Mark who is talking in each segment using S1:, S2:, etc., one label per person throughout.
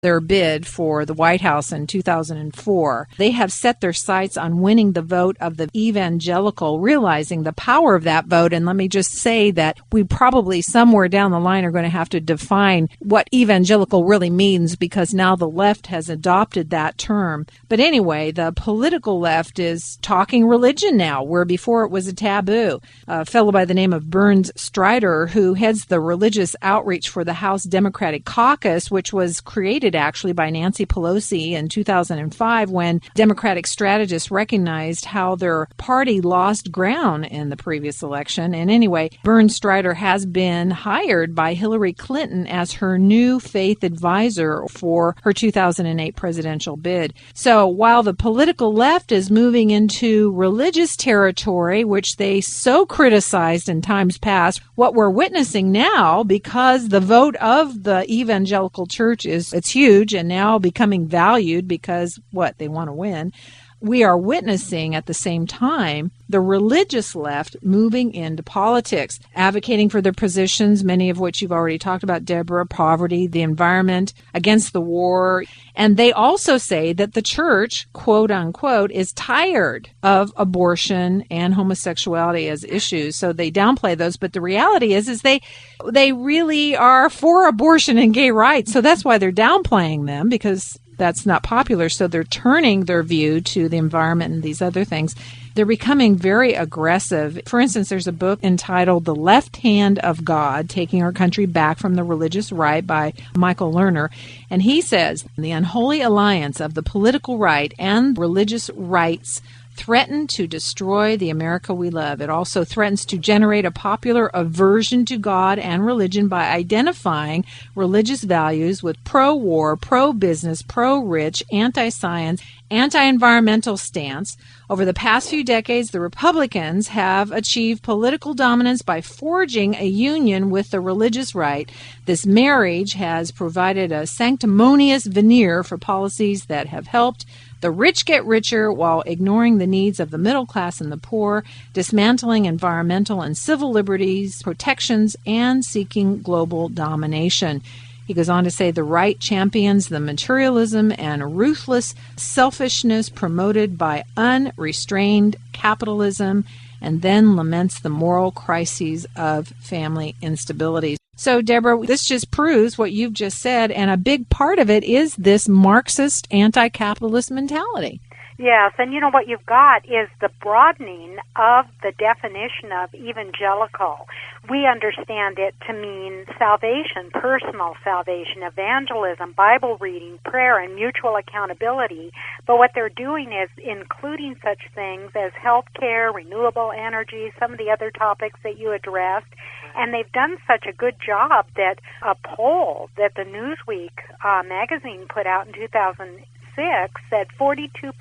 S1: their bid for the White House in 2004. They have set their sights on winning the vote of the evangelical, realizing the power of that vote. And let me just say that we probably somewhere down the line are going to have to define what evangelical really means, because now the left has adopted that term. But anyway, the political left is talking religion now, where before it was a taboo. A fellow by the name of Burns Strider, who heads the religious outreach for the House Democratic Caucus, which was created actually by Nancy Pelosi in 2005 when Democratic strategists recognized how their party lost ground in the previous election. And anyway, Burns Strider has been hired by Hillary Clinton as her new faith advisor for her 2008 presidential bid. So while the political left is moving into religious territory, which they so criticized in times past, what we're witnessing now, because the vote of the evangelical church it's huge and now becoming valued because they want to win. We are witnessing at the same time the religious left moving into politics, advocating for their positions, many of which you've already talked about, Deborah: poverty, the environment, against the war. And they also say that the church, quote unquote, is tired of abortion and homosexuality as issues. So they downplay those. But the reality is they really are for abortion and gay rights. So that's why they're downplaying them, because that's not popular. So they're turning their view to the environment and these other things. They're becoming very aggressive. For instance, there's a book entitled The Left Hand of God, Taking Our Country Back from the Religious Right by Michael Lerner. And he says, the unholy alliance of the political right and religious rights threaten to destroy the America we love. It also threatens to generate a popular aversion to God and religion by identifying religious values with pro-war, pro-business, pro-rich, anti-science, anti-environmental stance. Over the past few decades, the Republicans have achieved political dominance by forging a union with the religious right. This marriage has provided a sanctimonious veneer for policies that have helped the rich get richer while ignoring the needs of the middle class and the poor, dismantling environmental and civil liberties, protections, and seeking global domination. He goes on to say the right champions the materialism and ruthless selfishness promoted by unrestrained capitalism, and then laments the moral crises of family instability. So, Deborah, this just proves what you've just said, and a big part of it is this Marxist anti-capitalist mentality.
S2: Yes, and what you've got is the broadening of the definition of evangelical. We understand it to mean salvation, personal salvation, evangelism, Bible reading, prayer, and mutual accountability. But what they're doing is including such things as health care, renewable energy, some of the other topics that you addressed. And they've done such a good job that a poll that the Newsweek magazine put out in 2006 said 42%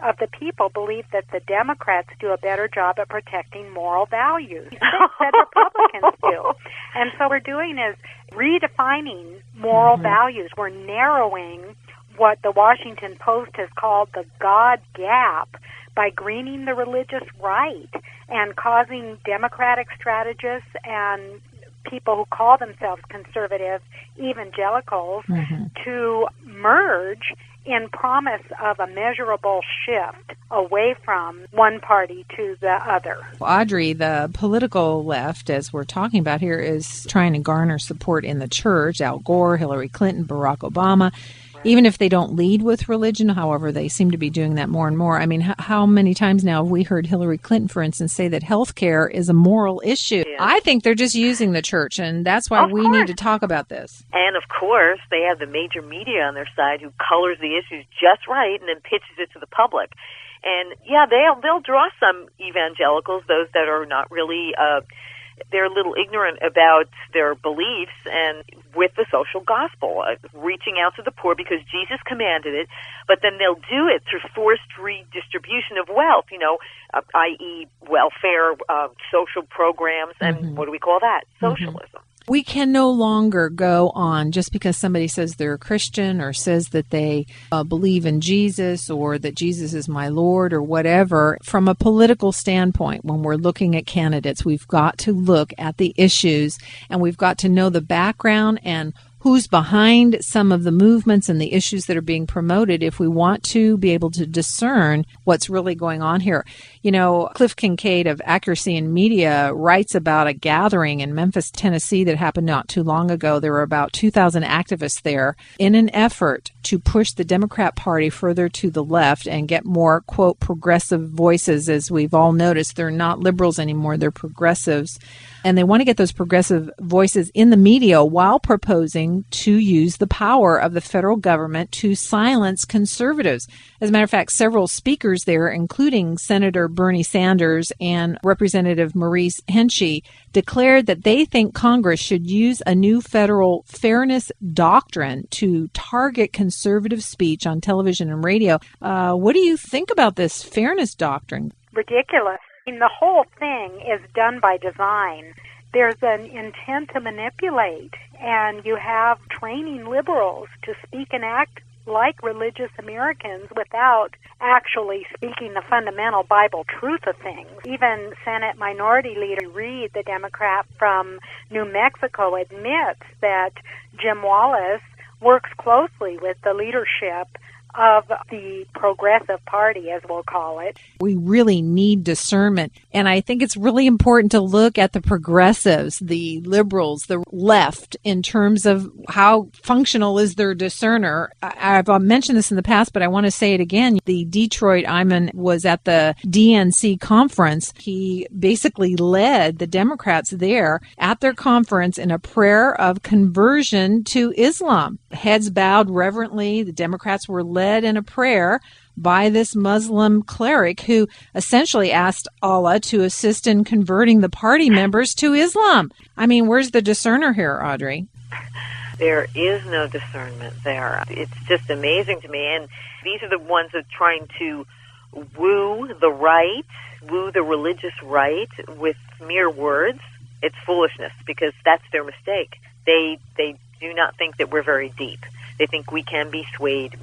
S2: of the people believe that the Democrats do a better job at protecting moral values than Republicans do. And so what we're doing is redefining moral values. We're narrowing what the Washington Post has called the God gap by greening the religious right and causing Democratic strategists and people who call themselves conservative evangelicals to merge in promise of a measurable shift away from one party to the other.
S1: Audrey, the political left, as we're talking about here, is trying to garner support in the church. Al Gore, Hillary Clinton, Barack Obama. Even if they don't lead with religion, however, they seem to be doing that more and more. I mean, how many times now have we heard Hillary Clinton, for instance, say that health care is a moral issue? Yeah. I think they're just using the church, and that's why we need to talk about this.
S3: And, of course, they have the major media on their side who colors the issues just right and then pitches it to the public. And, yeah, they'll draw some evangelicals, those that are not really they're a little ignorant about their beliefs, and with the social gospel, reaching out to the poor because Jesus commanded it, but then they'll do it through forced redistribution of wealth, i.e. welfare, social programs, and what do we call that? Socialism.
S1: We can no longer go on just because somebody says they're a Christian or says that they believe in Jesus or that Jesus is my Lord or whatever. From a political standpoint, when we're looking at candidates, we've got to look at the issues and we've got to know the background and who's behind some of the movements and the issues that are being promoted if we want to be able to discern what's really going on here. You know, Cliff Kincaid of Accuracy in Media writes about a gathering in Memphis, Tennessee that happened not too long ago. There were about 2,000 activists there in an effort to push the Democrat Party further to the left and get more, quote, progressive voices. As we've all noticed, they're not liberals anymore, they're progressives. And they want to get those progressive voices in the media while proposing to use the power of the federal government to silence conservatives. As a matter of fact, several speakers there, including Senator Bernie Sanders and Representative Maurice Henshey, declared that they think Congress should use a new federal fairness doctrine to target conservative speech on television and radio. What do you think about this fairness doctrine?
S2: Ridiculous. I mean, the whole thing is done by design. There's an intent to manipulate, and you have training liberals to speak and act like religious Americans without actually speaking the fundamental Bible truth of things. Even Senate Minority Leader Reid, the Democrat from New Mexico, admits that Jim Wallace works closely with the leadership of the Progressive Party, as we'll call it.
S1: We really need discernment. And I think it's really important to look at the progressives, the liberals, the left, in terms of how functional is their discerner. I've mentioned this in the past, but I want to say it again. The Detroit Iman was at the DNC conference. He basically led the Democrats there at their conference in a prayer of conversion to Islam. Heads bowed reverently. The Democrats were led in a prayer by this Muslim cleric who essentially asked Allah to assist in converting the party members to Islam. I mean, where's the discerner here, Audrey?
S3: There is no discernment there. It's just amazing to me. And these are the ones that are trying to woo the right, woo the religious right with mere words. It's foolishness because that's their mistake. They do not think that we're very deep. They think we can be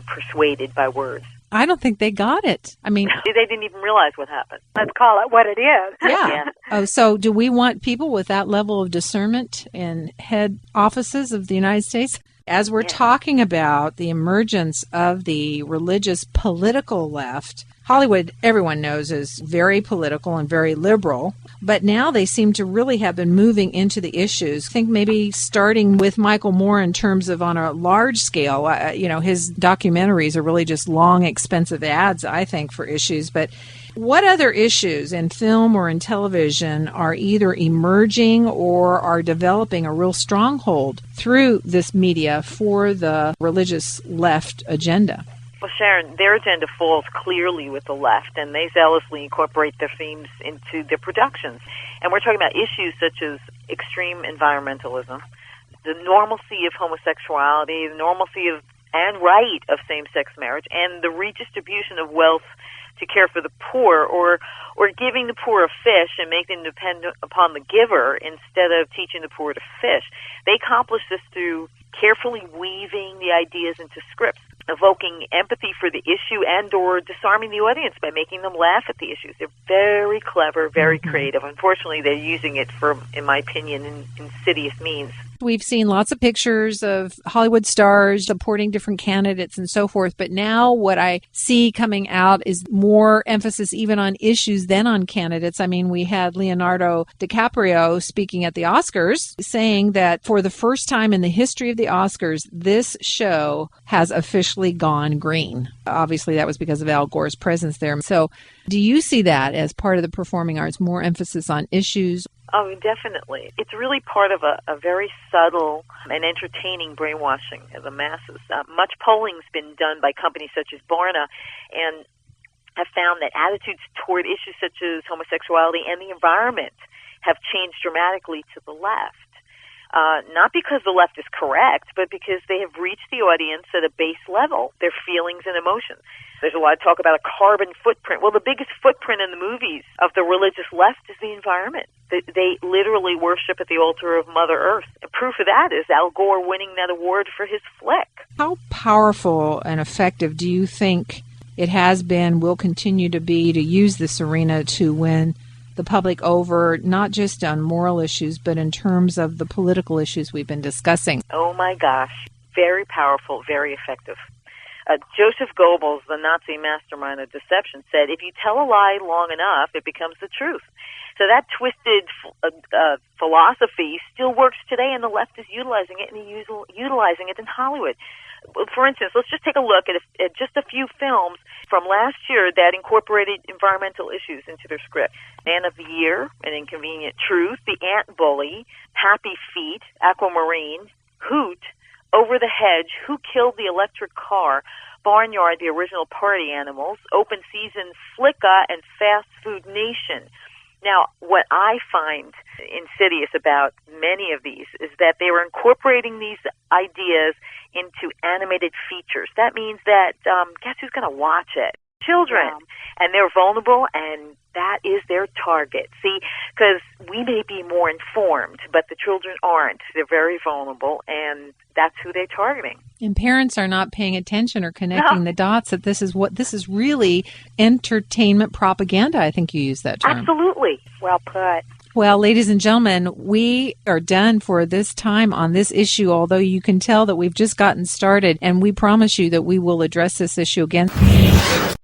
S3: persuaded by words.
S1: I don't think they got it. I mean,
S3: they didn't even realize what happened.
S2: Let's call it what it is.
S1: Yeah. Oh, so do we want people with that level of discernment in head offices of the United States? As we're talking about the emergence of the religious political left, Hollywood, everyone knows, is very political and very liberal, but now they seem to really have been moving into the issues. I think maybe starting with Michael Moore in terms of on a large scale, his documentaries are really just long, expensive ads, I think, for issues. But what other issues in film or in television are either emerging or are developing a real stronghold through this media for the religious left agenda?
S3: Well, Sharon, their agenda falls clearly with the left, and they zealously incorporate their themes into their productions. And we're talking about issues such as extreme environmentalism, the normalcy of homosexuality, the normalcy of and right of same-sex marriage, and the redistribution of wealth to care for the poor, or giving the poor a fish and make them dependent upon the giver instead of teaching the poor to fish. They accomplish this through carefully weaving the ideas into scripts, evoking empathy for the issue and or disarming the audience by making them laugh at the issues. They're very clever, very creative. Unfortunately, they're using it for, in my opinion, insidious means.
S1: We've seen lots of pictures of Hollywood stars supporting different candidates and so forth, but now what I see coming out is more emphasis even on issues than on candidates. I mean, we had Leonardo DiCaprio speaking at the Oscars saying that for the first time in the history of the Oscars, this show has officially gone green. Obviously, that was because of Al Gore's presence there. So do you see that as part of the performing arts, more emphasis on issues?
S3: Oh, definitely. It's really part of a very subtle and entertaining brainwashing of the masses. Much polling's been done by companies such as Barna, and have found that attitudes toward issues such as homosexuality and the environment have changed dramatically to the left. Not because the left is correct, but because they have reached the audience at a base level, their feelings and emotions. There's a lot of talk about a carbon footprint. Well, the biggest footprint in the movies of the religious left is the environment. They literally worship at the altar of Mother Earth. And proof of that is Al Gore winning that award for his flick.
S1: How powerful and effective do you think it has been, will continue to be, to use this arena to win the public over, not just on moral issues, but in terms of the political issues we've been discussing.
S3: Oh my gosh. Very powerful, very effective. Joseph Goebbels, the Nazi mastermind of deception, said, if you tell a lie long enough, it becomes the truth. So that twisted philosophy still works today, and the left is utilizing it, and utilizing it in Hollywood. For instance, let's just take a look at just a few films from last year that incorporated environmental issues into their script. Man of the Year, An Inconvenient Truth, The Ant Bully, Happy Feet, Aquamarine, Hoot, Over the Hedge, Who Killed the Electric Car, Barnyard, The Original Party Animals, Open Season, Flicka, and Fast Food Nation. Now, what I find insidious about many of these is that they were incorporating these ideas into animated features. That means that, guess who's going to watch it? Children. Yeah. And they're vulnerable, and that is their target. See, because we may be more informed, but the children aren't. They're very vulnerable, and that's who they're targeting.
S1: And parents are not paying attention or connecting the dots that this is really entertainment propaganda. I think you used that term.
S2: Absolutely. Well put.
S1: Well, ladies and gentlemen, we are done for this time on this issue, although you can tell that we've just gotten started, and we promise you that we will address this issue again.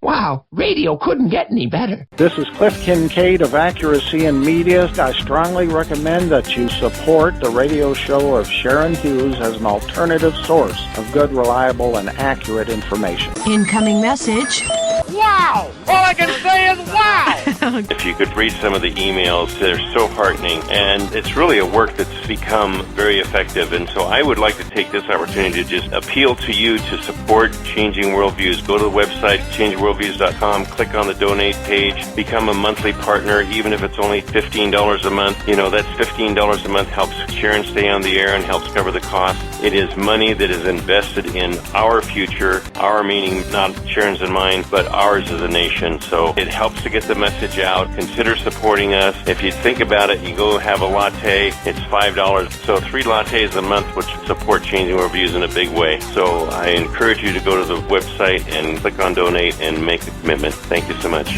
S4: Wow, radio couldn't get any better.
S5: This is Cliff Kincaid of Accuracy in Media. I strongly recommend that you support the radio show of Sharon Hughes as an alternative source of good, reliable, and accurate information.
S6: Incoming message.
S4: Wow! All I can say is wow!
S7: If you could read some of the emails, they're so heartening, and it's really a work that's become very effective. And so I would like to take this opportunity to just appeal to you to support Changing Worldviews. Go to the website, changingworldviews.com, click on the donate page, become a monthly partner, even if it's only $15 a month. You know, that's $15 a month helps Sharon stay on the air and helps cover the cost. It is money that is invested in our future, our meaning, not Sharon's and mine, but ours as a nation. So it helps to get the message out. Consider supporting us. If you think about it, you go have a latte, it's $5. So 3 lattes a month would support Changing Worldviews in a big way. So I encourage you to go to the website and click on donate and make the commitment. Thank you so much.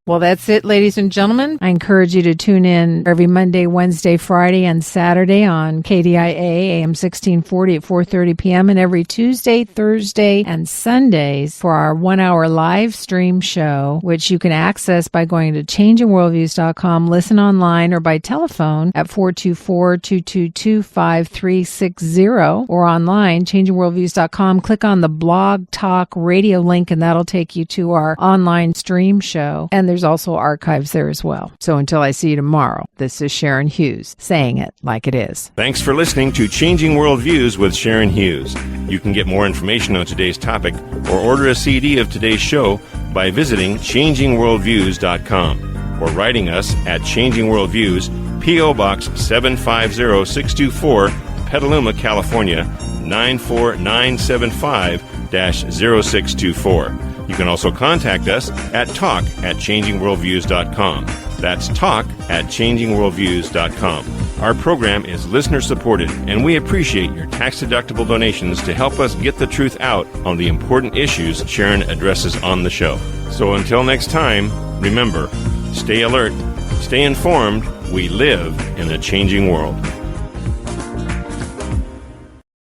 S1: Well, that's it, ladies and gentlemen. I encourage you to tune in every Monday, Wednesday, Friday, and Saturday on KDIA AM 1640 at 4:30 p.m. and every Tuesday, Thursday, and Sundays for our 1-hour live stream show, which you can access by going to changingworldviews.com, listen online, or by telephone at 424-222-5360, or online, changingworldviews.com. Click on the Blog Talk Radio link, and that'll take you to our online stream show. And there's also archives there as well. So until I see you tomorrow, this is Sharon Hughes saying it like it is.
S8: Thanks for listening to Changing Worldviews with Sharon Hughes. You can get more information on today's topic or order a CD of today's show by visiting changingworldviews.com or writing us at Changing Worldviews, P.O. Box 750624, Petaluma, California, 94975-0624. You can also contact us at talk@changingworldviews.com. That's talk@changingworldviews.com. Our program is listener-supported, and we appreciate your tax-deductible donations to help us get the truth out on the important issues Sharon addresses on the show. So until next time, remember, stay alert, stay informed. We live in a changing world.